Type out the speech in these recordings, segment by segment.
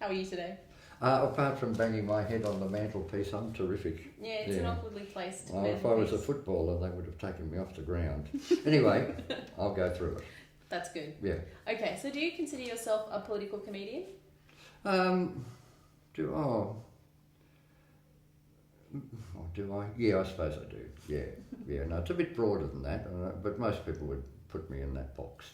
How are you today? Apart from banging my head on the mantelpiece, I'm terrific. Yeah, it's an awkwardly placed If I was a footballer, they would have taken me off the ground. Anyway, I'll go through it. That's good. Yeah. Okay, so do you consider yourself a political comedian? Do I? Yeah, I suppose I do. Yeah. No, it's a bit broader than that, but most people would put me in that box.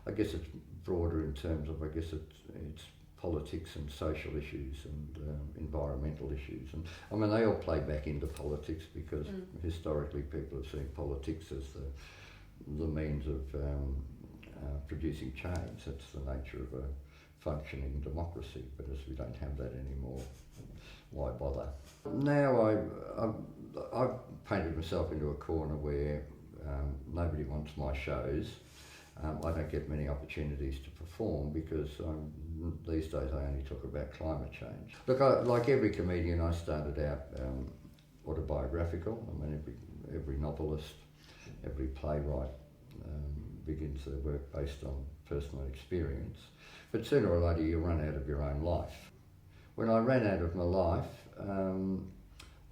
I guess it's broader in terms of, it's politics and social issues and environmental issues. And I mean, they all play back into politics because historically people have seen politics as the means of producing change. That's the nature of a functioning democracy, but as we don't have that anymore, why bother? Now I've painted myself into a corner where nobody wants my shows. I don't get many opportunities to perform because these days I only talk about climate change. Look, like every comedian, I started out autobiographical. I mean, every novelist, every playwright begins their work based on personal experience. But sooner or later you run out of your own life. When I ran out of my life,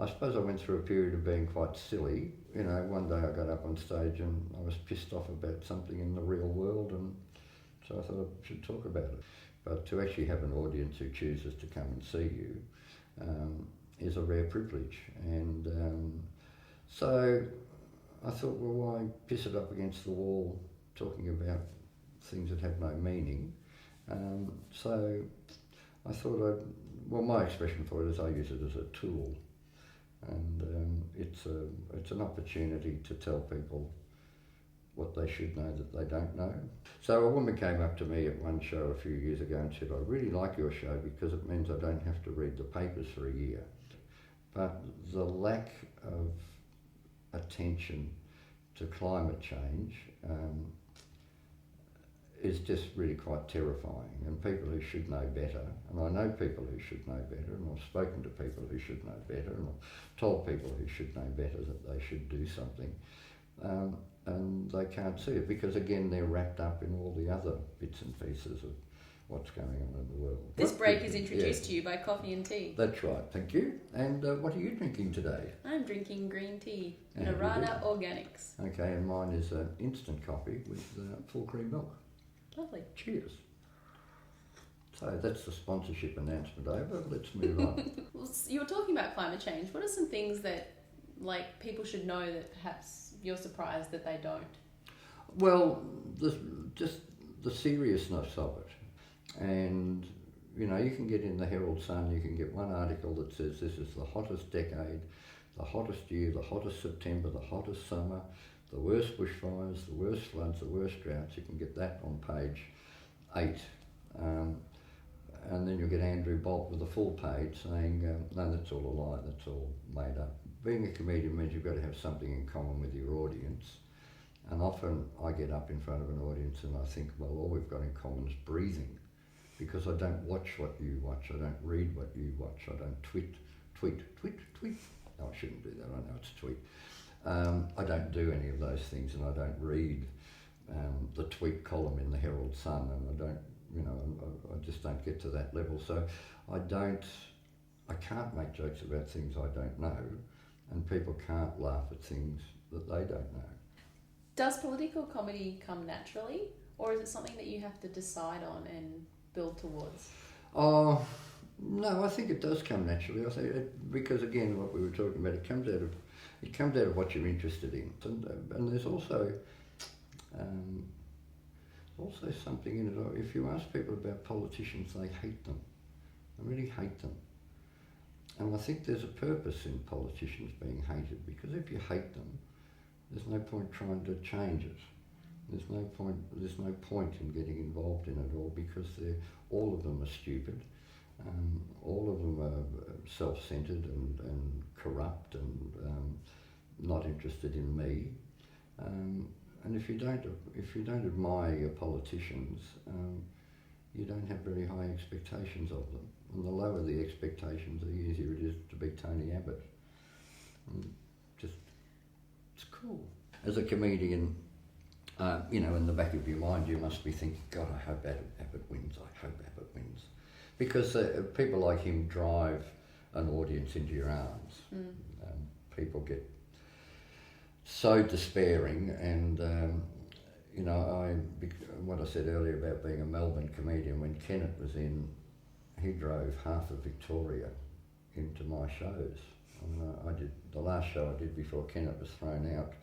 I suppose I went through a period of being quite silly. You know, one day I got up on stage and I was pissed off about something in the real world, and so I thought I should talk about it. But to actually have an audience who chooses to come and see you is a rare privilege. And so I thought, well, why piss it up against the wall talking about things that have no meaning? So I thought my expression for it is I use it as a tool. And it's an opportunity to tell people what they should know that they don't know. So a woman came up to me at one show a few years ago and said, I really like your show because it means I don't have to read the papers for a year. But the lack of attention to climate change is just really quite terrifying, and people who should know better, and I know people who should know better, and I've spoken to people who should know better, and I've told people who should know better that they should do something, and they can't see it because, again, they're wrapped up in all the other bits and pieces of what's going on in the world. This break is introduced to you by coffee and tea. That's right, thank you. And what are you drinking today? I'm drinking green tea, Narana Organics. Okay, and mine is an instant coffee with full cream milk. Lovely. Cheers. So that's the sponsorship announcement over. Let's move on. Well, you were talking about climate change. What are some things that people should know that perhaps you're surprised that they don't? Well, just the seriousness of it. And, you know, you can get in the Herald Sun, you can get one article that says this is the hottest decade, the hottest year, the hottest September, the hottest summer, the worst bushfires, the worst floods, the worst droughts. You can get that on page 8. And then you'll get Andrew Bolt with a full page saying, no, that's all a lie, that's all made up. Being a comedian means you've got to have something in common with your audience. And often I get up in front of an audience and I think, well, all we've got in common is breathing. Because I don't watch what you watch, I don't read what you watch, I don't tweet. No, I shouldn't do that, I know it's tweet. I don't do any of those things, and I don't read the tweet column in the Herald Sun, and I don't, I just don't get to that level. So I can't make jokes about things I don't know, and people can't laugh at things that they don't know. Does political comedy come naturally, or is it something that you have to decide on and build towards? Oh, no, I think it does come naturally. I think because, again, what we were talking about, it comes out of what you're interested in, and there's also something in it. If you ask people about politicians, they hate them. They really hate them. And I think there's a purpose in politicians being hated, because if you hate them, there's no point trying to change it. There's no point in getting involved in it all, because all of them are stupid. All of them are self-centred and corrupt and not interested in me. And if you don't admire your politicians, you don't have very high expectations of them. And the lower the expectations, the easier it is to be Tony Abbott. It's cool. As a comedian, in the back of your mind, you must be thinking, God, I hope Abbott wins. I hope Abbott wins. because people like him drive an audience into your arms. People get so despairing, and you know, what I said earlier about being a Melbourne comedian, when Kennett was in, he drove half of Victoria into my shows. And I did the last show I did before Kennett was thrown out.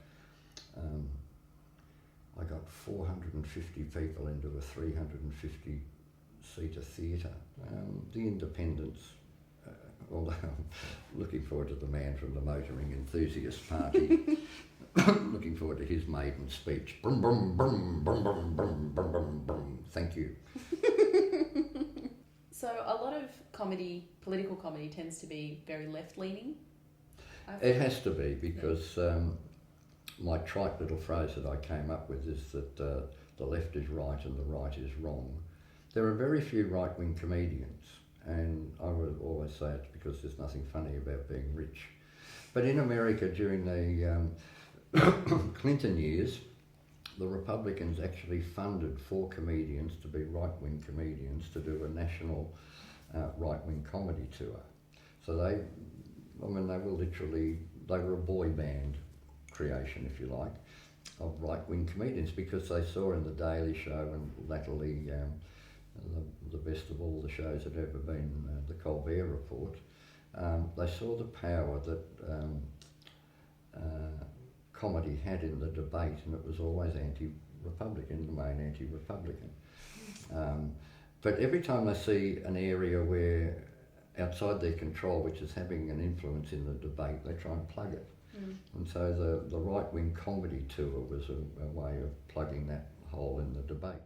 I got 450 people into a 350 seater theatre. The independents, although I'm looking forward to the man from the Motoring Enthusiast Party, looking forward to his maiden speech. Brum, brum, brum, brum, brum, brum, brum, brum, brum. Thank you. So a lot of comedy, political comedy, tends to be very left-leaning. It has to be, because my trite little phrase that I came up with is that the left is right and the right is wrong. There are very few right-wing comedians, and I would always say it's because there's nothing funny about being rich. But in America during the Clinton years, the Republicans actually funded 4 comedians to be right-wing comedians to do a national right-wing comedy tour. So they were a boy band creation, if you like, of right-wing comedians, because they saw in The Daily Show and latterly the best of all the shows that ever been, the Colbert Report, they saw the power that comedy had in the debate, and it was always anti-Republican, the main anti-Republican. But every time they see an area where outside their control, which is having an influence in the debate, they try and plug it. And so the right-wing comedy tour was a way of plugging that hole in the debate.